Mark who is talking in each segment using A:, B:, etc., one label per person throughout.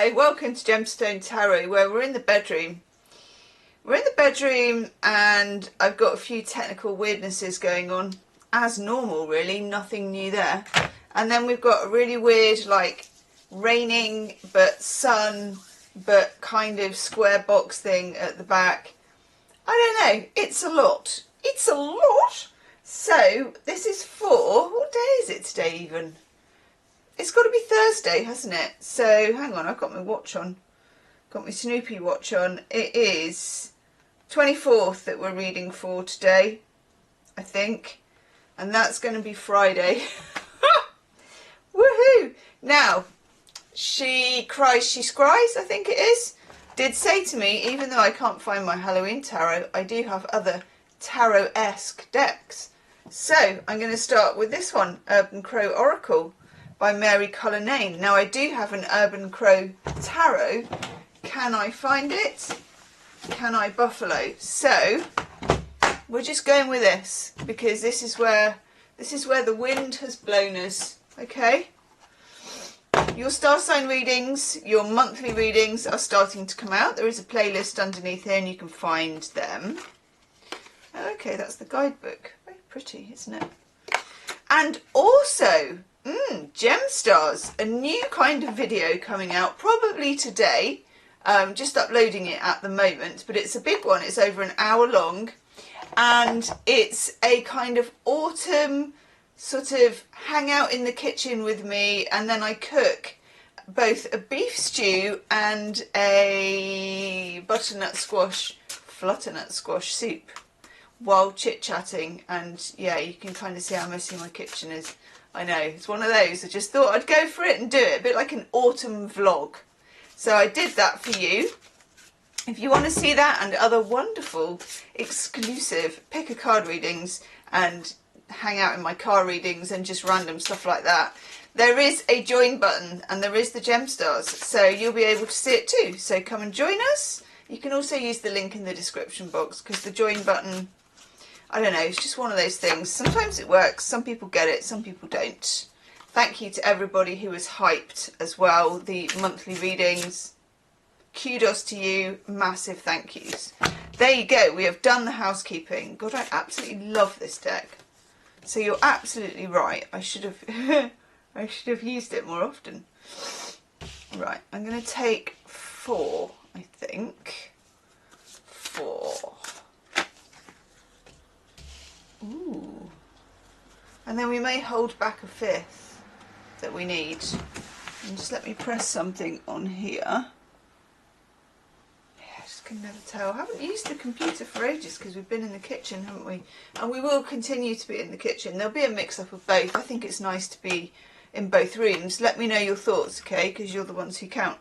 A: Hello, welcome to Gemstone Tarot, where we're in the bedroom. We're in the bedroom and I've got a few technical weirdnesses going on, as normal really, nothing new there. And then we've got a really weird, like, raining but sun but kind of square box thing at the back. I don't know, it's a lot. It's a lot! So, this is for, what day is it today even? It's got to be Thursday, hasn't it? So, hang on, I've got my watch on. Got my Snoopy watch on. It is 24th that we're reading for today, I think. And that's going to be Friday. Woohoo! Now, She Cries, She Scries, I think it is, did say to me, even though I can't find my Halloween tarot, I do have other tarot-esque decks. So, I'm going to start with this one, Urban Crow Oracle by Mary Cullinane. Now, I do have an Urban Crow tarot. Can I find it? Can I buffalo? So, we're just going with this, because this is where the wind has blown us, okay? Your star sign readings, your monthly readings are starting to come out. There is a playlist underneath here and you can find them. Okay, that's the guidebook. Very pretty, isn't it? And also, Gemstars, a new kind of video coming out probably today. Just uploading it at the moment, but it's a big one. It's over an hour long and it's a kind of autumn sort of hang out in the kitchen with me, and then I cook both a beef stew and a butternut squash, flutternut squash soup while chit-chatting. And yeah, you can kind of see how messy my kitchen is. I know, it's one of those. I just thought I'd go for it and do it, a bit like an autumn vlog. So I did that for you. If you want to see that and other wonderful, exclusive pick-a-card readings and hang out in my car readings and just random stuff like that, there is a join button and there is the Gemstars, so you'll be able to see it too. So come and join us. You can also use the link in the description box, because the join button, I don't know, it's just one of those things. Sometimes it works, some people get it, some people don't. Thank you to everybody who has hyped as well the monthly readings. Kudos to you, massive thank yous. There you go, we have done the housekeeping. God, I absolutely love this deck. So you're absolutely right. I should have I should have used it more often. Right, I'm going to take 4, I think. 4. Ooh. And then we may hold back a 5th that we need. And just let me press something on here. Can never tell. I haven't used the computer for ages because we've been in the kitchen, haven't we? And we will continue to be in the kitchen. There'll be a mix-up of both. I think it's nice to be in both rooms. Let me know your thoughts, okay? Because you're the ones who count.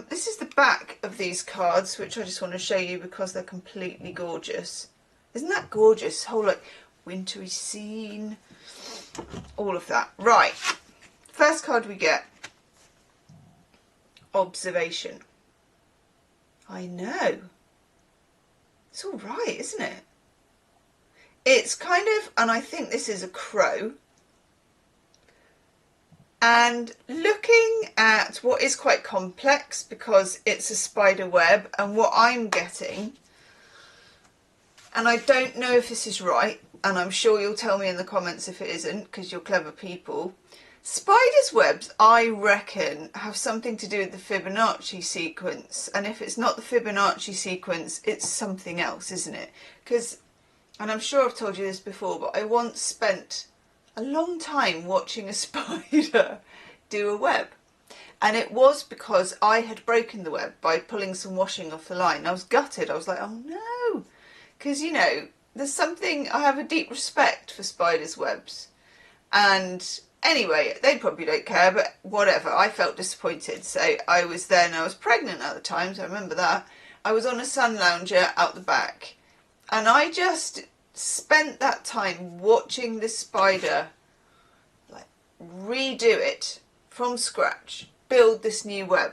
A: This is the back of these cards, which I just want to show you because they're completely gorgeous. Isn't that gorgeous? Whole, like, wintry scene. All of that. Right. First card we get. Observation. I know. It's all right, isn't it? It's kind of, and I think this is a crow. And looking at what is quite complex because it's a spider web, and what I'm getting, and I don't know if this is right, and I'm sure you'll tell me in the comments if it isn't, because you're clever people. Spiders' webs, I reckon, have something to do with the Fibonacci sequence. And if it's not the Fibonacci sequence, it's something else, isn't it? Because, and I'm sure I've told you this before, but I once spent a long time watching a spider do a web. And it was because I had broken the web by pulling some washing off the line. I was gutted. I was like, oh no. Because, you know, there's something, I have a deep respect for spiders' webs. And anyway, they probably don't care, but whatever. I felt disappointed. So I was pregnant at the time, so I remember that. I was on a sun lounger out the back, and I just spent that time watching this spider, like, redo it from scratch, build this new web.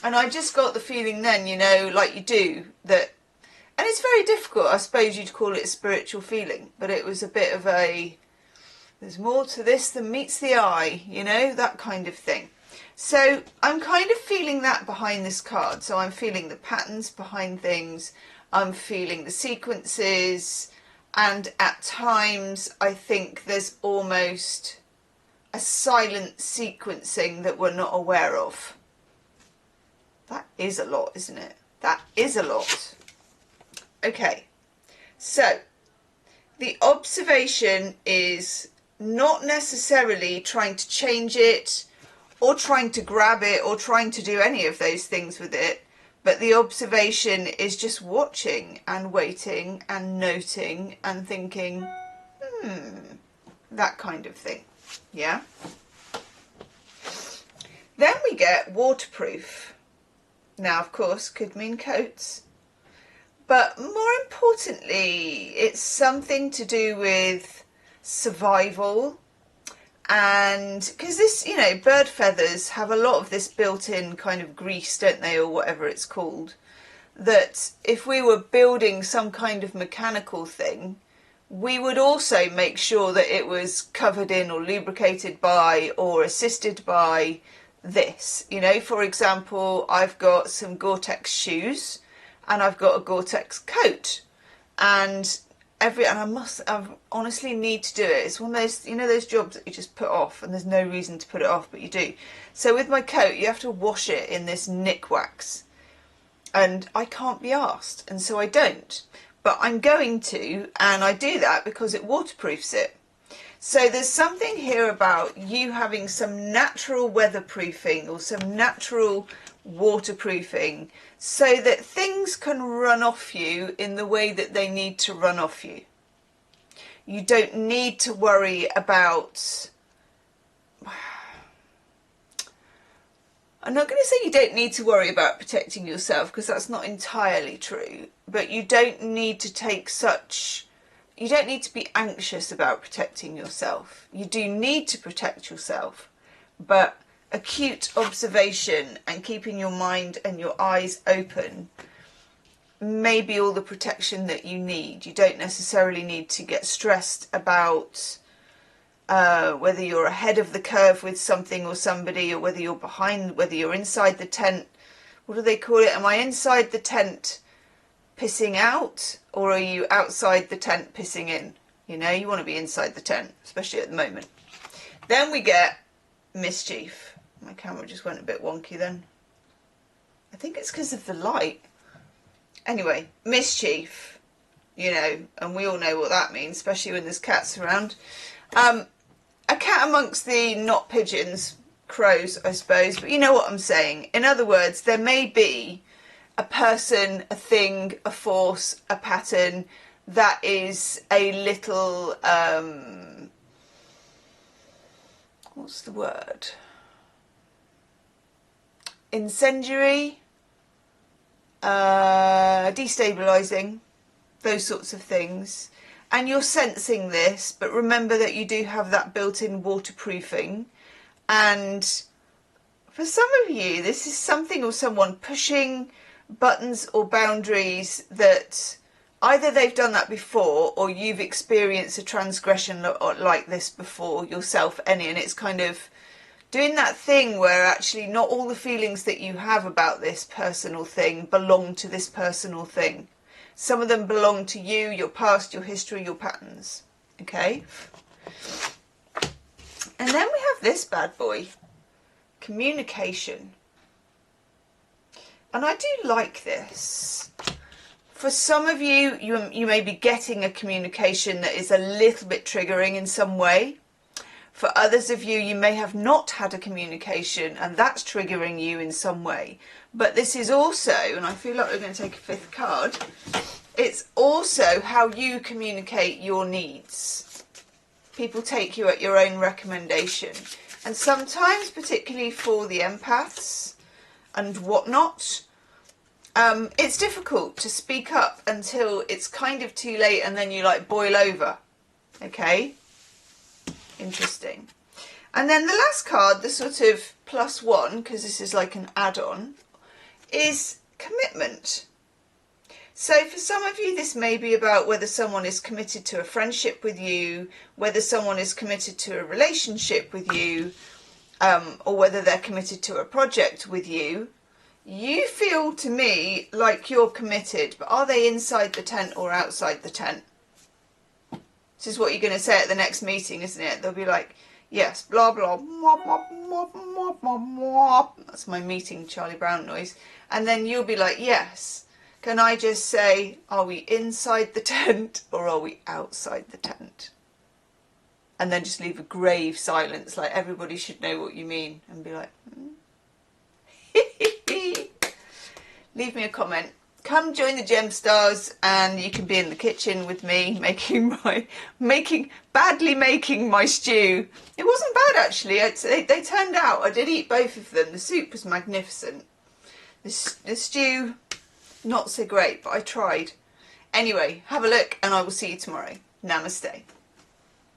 A: And I just got the feeling then, you know, like you do, that, and it's very difficult, I suppose you'd call it a spiritual feeling, but it was a bit of a, there's more to this than meets the eye, you know, that kind of thing. So I'm kind of feeling that behind this card. So I'm feeling the patterns behind things. I'm feeling the sequences. And at times I think there's almost a silent sequencing that we're not aware of. That is a lot, isn't it? That is a lot. Okay, so the observation is not necessarily trying to change it or trying to grab it or trying to do any of those things with it, but the observation is just watching and waiting and noting and thinking, that kind of thing. Yeah. Then we get waterproof. Now, of course, could mean coats, but more importantly, it's something to do with survival. And because this, you know, bird feathers have a lot of this built-in kind of grease, don't they, or whatever it's called, that if we were building some kind of mechanical thing, we would also make sure that it was covered in or lubricated by or assisted by this. You know, for example, I've got some Gore-Tex shoes and I've got a Gore-Tex coat, and I honestly need to do it. It's one of those, you know, those jobs that you just put off and there's no reason to put it off, but you do. So with my coat, you have to wash it in this Nick wax, and I can't be arsed, and so I don't. But I'm going to, and I do that because it waterproofs it. So there's something here about you having some natural weatherproofing or some natural waterproofing so that things can run off you in the way that they need to run off you. You don't need to worry about... I'm not going to say you don't need to worry about protecting yourself, because that's not entirely true, but you don't need to take such... You don't need to be anxious about protecting yourself. You do need to protect yourself, but acute observation and keeping your mind and your eyes open may be all the protection that you need. You don't necessarily need to get stressed about whether you're ahead of the curve with something or somebody, or whether you're behind, whether you're inside the tent. What do they call it? Am I inside the tent pissing out, or are you outside the tent pissing in? You know, you want to be inside the tent, especially at the moment. Then we get mischief. My camera just went a bit wonky then. I think it's because of the light. Anyway, mischief, you know, and we all know what that means, especially when there's cats around. A cat amongst the not pigeons, crows, I suppose, but you know what I'm saying. In other words, there may be a person, a thing, a force, a pattern that is a little, what's the word? Incendiary, destabilising, those sorts of things. And you're sensing this, but remember that you do have that built-in waterproofing. And for some of you, this is something or someone pushing buttons or boundaries that either they've done that before, or you've experienced a transgression like this before yourself, and it's kind of doing that thing where actually not all the feelings that you have about this person or thing belong to this person or thing. Some of them belong to you, your past, your history, your patterns. Okay? And then we have this bad boy. Communication. And I do like this. For some of you, you may be getting a communication that is a little bit triggering in some way. For others of you, you may have not had a communication and that's triggering you in some way. But this is also, and I feel like we're going to take a fifth card, it's also how you communicate your needs. People take you at your own recommendation. And sometimes, particularly for the empaths and whatnot, it's difficult to speak up until it's kind of too late and then you like boil over. Okay? Interesting. And then the last card, the sort of +1, because this is like an add-on, is commitment. So for some of you, this may be about whether someone is committed to a friendship with you, whether someone is committed to a relationship with you, or whether they're committed to a project with you, you feel to me like you're committed, but are they inside the tent or outside the tent? This is what you're going to say at the next meeting, isn't it? They'll be like, yes, blah, blah, mwah, mwah, mwah, mwah, mwah, mwah. That's my meeting Charlie Brown noise. And then you'll be like, yes. Can I just say, are we inside the tent or are we outside the tent? And then just leave a grave silence, like everybody should know what you mean. And be like, leave me a comment. Come join the Gemstars and you can be in the kitchen with me badly making my stew. It wasn't bad actually. They turned out. I did eat both of them. The soup was magnificent. The stew, not so great, but I tried. Anyway, have a look and I will see you tomorrow. Namaste.